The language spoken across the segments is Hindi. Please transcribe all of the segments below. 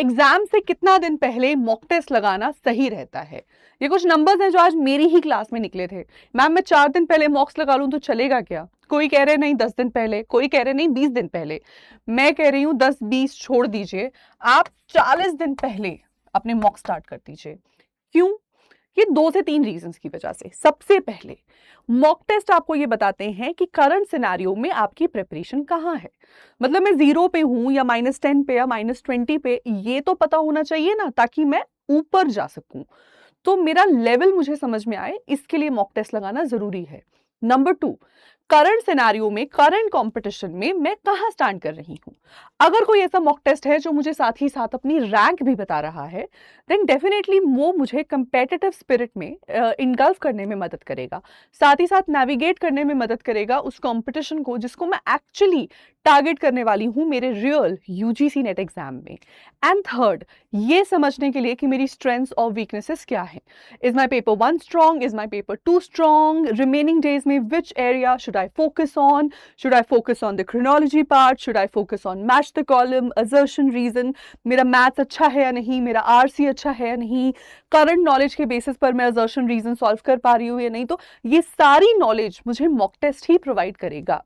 एग्जाम से कितना दिन पहले मॉक टेस्ट लगाना सही रहता है? ये कुछ नंबर्स हैं जो आज मेरी ही क्लास में निकले थे। मैम मैं 4 दिन पहले मॉक्स लगा लूं तो चलेगा क्या? कोई कह रहे नहीं 10 दिन पहले, कोई कह रहे नहीं 20 दिन पहले। मैं कह रही हूँ 10-20 छोड़ दीजिए, आप 40 दिन पहले अपने मॉक स्टार्ट कर दीजिए। क्यों? ये 2 से 3 रीजंस की वजह से। सबसे पहले मॉक टेस्ट आपको ये बताते हैं कि करंट सिनेरियो में आपकी प्रिपरेशन कहाँ है। मतलब मैं 0 पे हूं या -10 पे या -20 पे, ये तो पता होना चाहिए ना, ताकि मैं ऊपर जा सकूं। तो मेरा लेवल मुझे समझ में आए, इसके लिए मॉक टेस्ट लगाना जरूरी है। नंबर 2, करंट सिनेरियो में, करंट कंपटीशन में मैं कहां स्टैंड कर रही हूं। अगर कोई ऐसा मॉक टेस्ट है जो मुझे साथ ही साथ अपनी रैंक भी बता रहा है, देन डेफिनेटली वो मुझे कंपेटिटिव स्पिरिट में इनगल्फ करने में मदद करेगा, साथ ही साथ नेविगेट करने में मदद करेगा उस कंपटीशन को जिसको मैं एक्चुअली टारगेट करने वाली हूं मेरे रियल यूजीसी नेट एग्जाम में। एंड थर्ड, ये समझने के लिए कि मेरी स्ट्रेंथ्स और वीकनेसेस क्या है। Is my paper 1 strong, is my paper 2 strong, remaining days में which area should I focus on, should I focus on the chronology part, should I focus on match the column, assertion, reason, मेरा मैथ्स अच्छा है या नहीं, मेरा आरसी अच्छा है या नहीं, करंट नॉलेज के बेसिस पर मैं असर्शन रीजन सॉल्व कर पा रही हूँ या नहीं। तो ये सारी नॉलेज मुझे मॉक टेस्ट ही प्रोवाइड करेगा।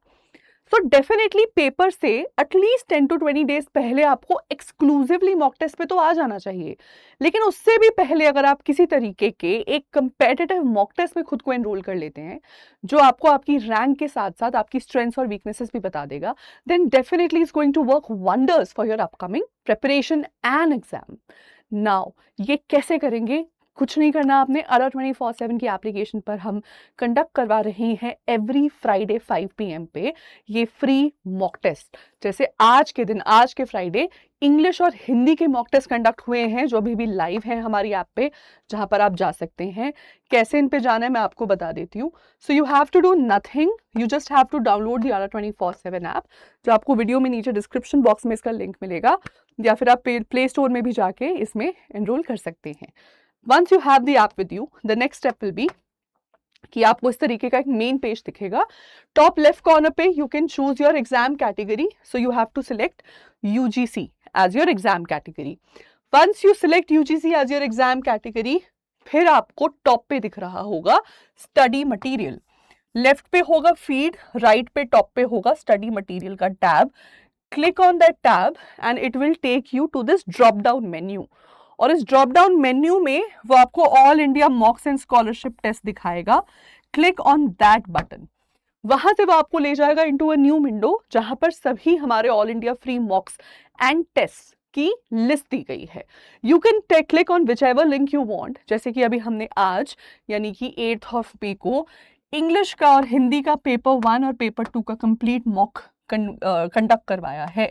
सो डेफिनेटली पेपर से एटलीस्ट 10 to 20 डेज पहले आपको एक्सक्लूसिवली मॉक टेस्ट पे तो आ जाना चाहिए। लेकिन उससे भी पहले अगर आप किसी तरीके के एक कंपेटिटिव मॉक टेस्ट में खुद को एनरोल कर लेते हैं जो आपको आपकी रैंक के साथ साथ आपकी स्ट्रेंथ्स और वीकनेसेस भी बता देगा, then definitely is going to work wonders for your upcoming preparation and exam. Now ये कैसे करेंगे? कुछ नहीं करना आपने, अडा 24/7 की एप्लीकेशन पर हम कंडक्ट करवा रहे हैं एवरी फ्राइडे 5 PM पे ये फ्री मॉक टेस्ट। जैसे आज के दिन, आज के फ्राइडे इंग्लिश और हिंदी के मॉक टेस्ट कंडक्ट हुए हैं जो अभी भी लाइव हैं हमारी ऐप पे, जहां पर आप जा सकते हैं। कैसे इन पे जाना है मैं आपको बता देती हूँ। So you have to do nothing, you just have to download the Adda 24/7 app, जो आपको वीडियो में नीचे डिस्क्रिप्शन बॉक्स में इसका लिंक मिलेगा, या फिर आप प्ले स्टोर में भी जाके इसमें एनरोल कर सकते हैं। Once you have the app with you, the next step will be कि आपको इस तरीके का एक मेन पेज दिखेगा। टॉप लेफ्ट कॉर्नर पे you can choose your exam category, so you have to select UGC as your exam category. Once you select UGC as your exam category, फिर आपको टॉप पे दिख रहा होगा स्टडी मटेरियल, लेफ्ट पे होगा फीड, राइट पे टॉप पे होगा स्टडी मटेरियल का tab. Click on that tab and it will take you to this drop down menu, और इस ड्रॉप डाउन मेन्यू में वो आपको all India mocks and scholarship test दिखाएगा। क्लिक ऑन दैट बटन, वहां से वो आपको ले जाएगा इनटू अ न्यू विंडो जहां पर सभी हमारे all India free mocks and test की लिस्ट दी गई है। You can click on whichever link you want, जैसे कि अभी हमने आज यानी कि 8 मई को इंग्लिश का और हिंदी का पेपर 1 और पेपर 2 का कंप्लीट मॉक कंडक्ट करवाया है।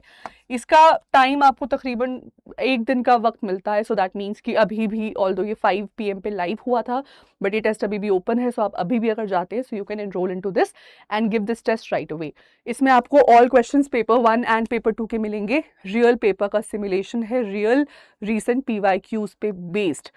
इसका टाइम आपको तकरीबन 1 दिन का वक्त मिलता है, सो दैट मीन्स कि अभी भी ऑल्दो ये 5 PM पे लाइव हुआ था, बट ये टेस्ट अभी भी ओपन है, सो आप अभी भी अगर जाते हैं so you can enroll into this and give this test right away. इसमें आपको all questions paper 1 and paper 2 के मिलेंगे। रियल पेपर का सिमुलेशन है, रियल रीसेंट PYQs पे बेस्ड।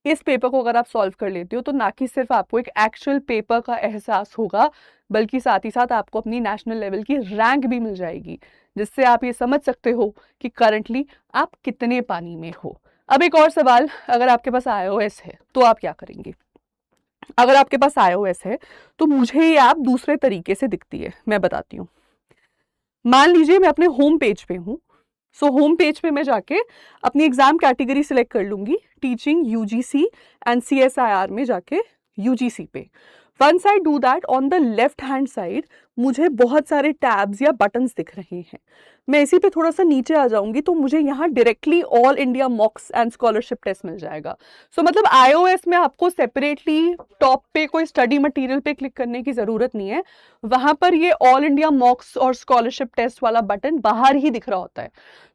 इस पेपर को अगर आप सॉल्व कर लेते हो तो ना कि सिर्फ आपको एक एक्चुअल पेपर का एहसास होगा, बल्कि साथ ही साथ आपको अपनी नेशनल लेवल की रैंक भी मिल जाएगी, जिससे आप ये समझ सकते हो कि करंटली आप कितने पानी में हो। अब एक और सवाल, अगर आपके पास iOS है तो आप क्या करेंगे? अगर आपके पास iOS है तो मुझे ये ऐप दूसरे तरीके से दिखती है, मैं बताती हूँ। मान लीजिए मैं अपने होम पेज पे हूँ, सो होम पेज पे मैं जाके अपनी एग्जाम कैटेगरी सिलेक्ट कर लूंगी, टीचिंग यूजीसी एंड CSIR में जाके यूजीसी पे। Once I do that, on the left hand side मुझे बहुत सारे टैब्स या बटन्स दिख रहे हैं। मैं इसी पे थोड़ा सा नीचे आ जाऊंगी तो मुझे यहाँ directly all India mocks and scholarship test मिल जाएगा। सो मतलब iOS में आपको सेपरेटली टॉप पे कोई स्टडी मटेरियल पे क्लिक करने की जरूरत नहीं है, वहां पर ये ऑल इंडिया मॉक्स और स्कॉलरशिप टेस्ट वाला बटन बाहर ही दिख रहा होता है।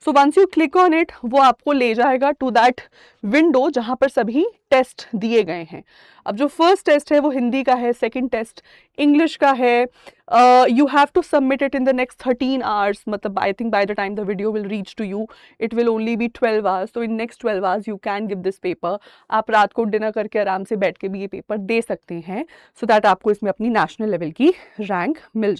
So once you click on it, वो आपको ले जाएगा टू दैट विंडो जहां पर सभी टेस्ट दिए गए हैं। अब जो फर्स्ट टेस्ट है वो हिंदी का है, सेकंड टेस्ट इंग्लिश का है, You have to submit it in the next 13 hours. मतलब I think by the time the video will reach to you, it will only be 12 hours. So in next 12 hours you can give this paper. आप रात को डिनर करके आराम से बैठ के भी ये पेपर दे सकते हैं, so that आपको इसमें अपनी नेशनल लेवल की रैंक मिल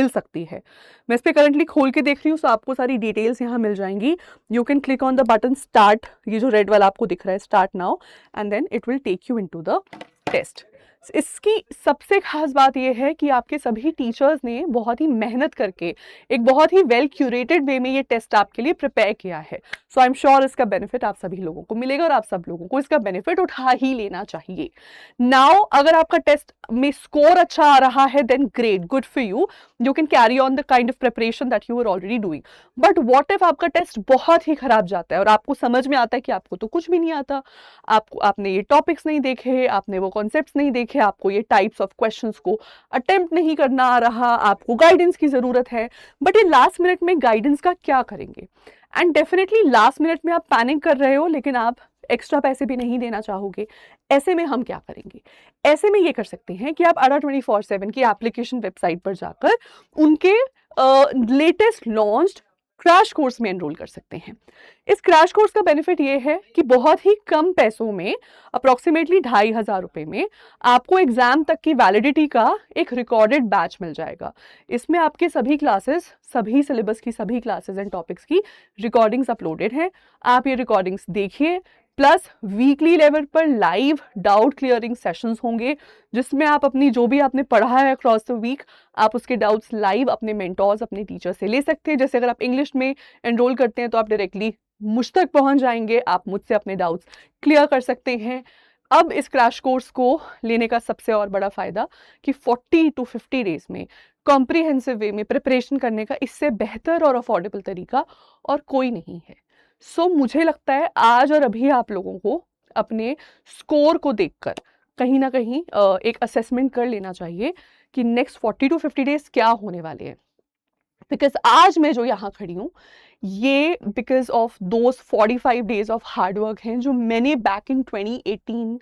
सकती है. मैं इस पर करंटली खोल के देख रही हूँ, so आपको सारी डिटेल्स यहाँ मिल जाएंगी. You can click on the button start, ये जो रेड वाला आपको दिख रहा है, start now, and then it will take you into the test. इसकी सबसे खास बात यह है कि आपके सभी टीचर्स ने बहुत ही मेहनत करके एक बहुत ही वेल क्यूरेटेड वे में ये टेस्ट आपके लिए प्रिपेयर किया है. सो आई एम श्योर इसका बेनिफिट आप सभी लोगों को मिलेगा और आप सब लोगों को इसका बेनिफिट उठा ही लेना चाहिए. नाउ अगर आपका टेस्ट में स्कोर अच्छा आ रहा है, then great, good for you, you can carry on the kind of preparation that you are already doing. But what if आपका टेस्ट बहुत ही खराब जाता है और आपको समझ में आता है कि आपको तो कुछ भी नहीं आता, आपने ये टॉपिक्स नहीं देखे, आपने वो कॉन्सेप्ट्स नहीं देखे, आपको ये टाइप्स ऑफ क्वेश्चंस को अटेम्प्ट नहीं करना आ रहा, आपको गाइडेंस की जरूरत है, बट ये लास्ट मिनट में गाइडेंस का क्या करेंगे? एंड डेफिनेटली लास्ट मिनट में आप पैनिक कर रहे हो, लेकिन आप एक्स्ट्रा पैसे भी नहीं देना चाहोगे. ऐसे में हम क्या करेंगे? ऐसे में ये कर सकते हैं कि आप अडा 24/7 की एप्लीकेशन वेबसाइट पर जाकर उनके लेटेस्ट लॉन्च्ड क्रैश कोर्स में एनरोल कर सकते हैं. इस क्रैश कोर्स का बेनिफिट ये है कि बहुत ही कम पैसों में, अप्रॉक्सीमेटली 2,500 रुपए में, आपको एग्जाम तक की वैलिडिटी का एक रिकॉर्डेड बैच मिल जाएगा. इसमें आपके सभी क्लासेस, सभी सिलेबस की सभी क्लासेस एंड टॉपिक्स की रिकॉर्डिंग्स अपलोडेड हैं. आप ये रिकॉर्डिंग्स देखिए, प्लस वीकली लेवल पर लाइव डाउट क्लियरिंग सेशंस होंगे, जिसमें आप अपनी जो भी आपने पढ़ा है अक्रॉस द वीक, आप उसके डाउट्स लाइव अपने मेंटोर्स, अपने टीचर से ले सकते हैं. जैसे अगर आप इंग्लिश में एनरोल करते हैं तो आप डायरेक्टली मुझ तक पहुंच जाएंगे, आप मुझसे अपने डाउट्स क्लियर कर सकते हैं. अब इस क्रैश कोर्स को लेने का सबसे और बड़ा फायदा कि 40 to 50 डेज में कॉम्प्रिहेंसिव वे में प्रिपरेशन करने का इससे बेहतर और अफोर्डेबल तरीका और कोई नहीं है. सो मुझे लगता है आज और अभी आप लोगों को अपने स्कोर को देखकर कहीं ना कहीं एक असेसमेंट कर लेना चाहिए कि नेक्स्ट 40 to 50 डेज क्या होने वाले हैं. बिकॉज आज मैं जो यहाँ खड़ी हूँ, ये because of those 45 days of hard work हैं जो मैंने बैक इन 2018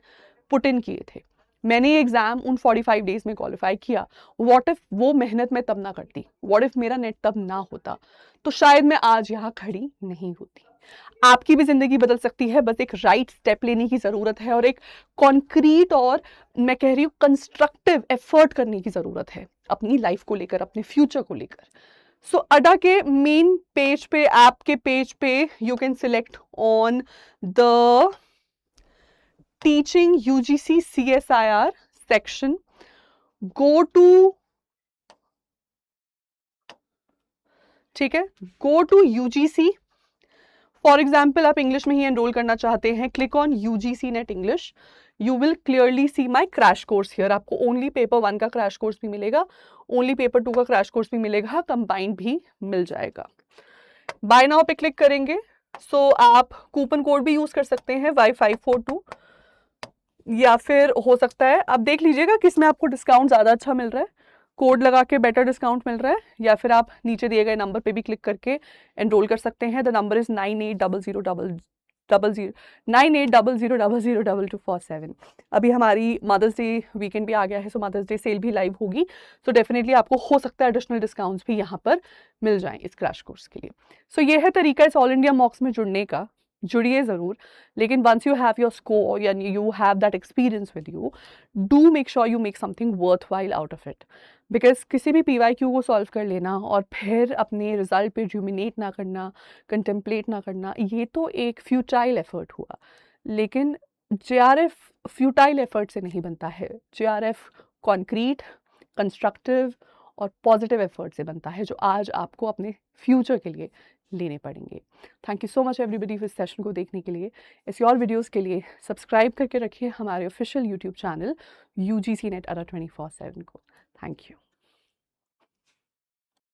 पुट इन किए थे. मैंने ये एग्जाम उन 45 डेज में क्वालिफाई किया. व्हाट इफ वो मेहनत मैं तब ना करती, व्हाट इफ मेरा नेट तब ना होता, तो शायद मैं आज यहाँ खड़ी नहीं होती. आपकी भी जिंदगी बदल सकती है, बस एक राइट स्टेप लेने की जरूरत है और एक कॉन्क्रीट और मैं कह रही हूँ कंस्ट्रक्टिव एफर्ट करने की जरूरत है अपनी लाइफ को लेकर, अपने फ्यूचर को लेकर. सो अडा के मेन पेज पे, ऐप के पेज पे, you can select on the teaching UGC CSIR section, go to, ठीक है, go to UGC. For example आप इंग्लिश में ही एनरोल करना चाहते हैं, click on UGC net English. You will clearly see my crash course here. आपको ओनली पेपर 1 का क्रैश कोर्स भी मिलेगा, ओनली पेपर 2 का क्रैश कोर्स भी मिलेगा, कंबाइंड भी मिल जाएगा. बाय नाउ पे क्लिक करेंगे. सो आप कूपन कोड भी यूज कर सकते हैं Y542, या फिर हो सकता है आप देख लीजिएगा किसमें आपको डिस्काउंट ज़्यादा अच्छा मिल रहा है, कोड लगा के बेटर डिस्काउंट मिल रहा है, या फिर आप नीचे दिए गए नंबर पे भी क्लिक करके एनरोल कर सकते हैं. The number is 9800002247. अभी हमारी मदर्स डे वीकेंड भी आ गया है, सो मदर्स डे सेल भी लाइव होगी. सो डेफिनेटली आपको हो सकता है एडिशनल डिस्काउंट्स भी यहाँ पर मिल जाएं इस क्रैश कोर्स के लिए. सो ये है तरीका इस ऑल इंडिया मॉक्स में जुड़ने का. जुड़िए ज़रूर, लेकिन once you have your score या you have that experience with you, do make sure you make something worthwhile out of it. Because किसी भी PYQ को सॉल्व कर लेना और फिर अपने रिजल्ट पे र्यूमिनेट ना करना, कंटेम्पलेट ना करना, ये तो एक फ्यूटाइल एफर्ट हुआ. लेकिन JRF फ्यूटाइल एफर्ट से नहीं बनता है. JRF कॉन्क्रीट, कंस्ट्रक्टिव और पॉजिटिव एफर्ट से बनता है, जो आज आपको अपने फ्यूचर के लिए लेने पड़ेंगे. Thank you so much everybody इस सेशन को देखने के लिए. ऐसी और वीडियोस के लिए सब्सक्राइब करके रखिए हमारे official YouTube channel UGC NET Adda 24/7 को. Thank you.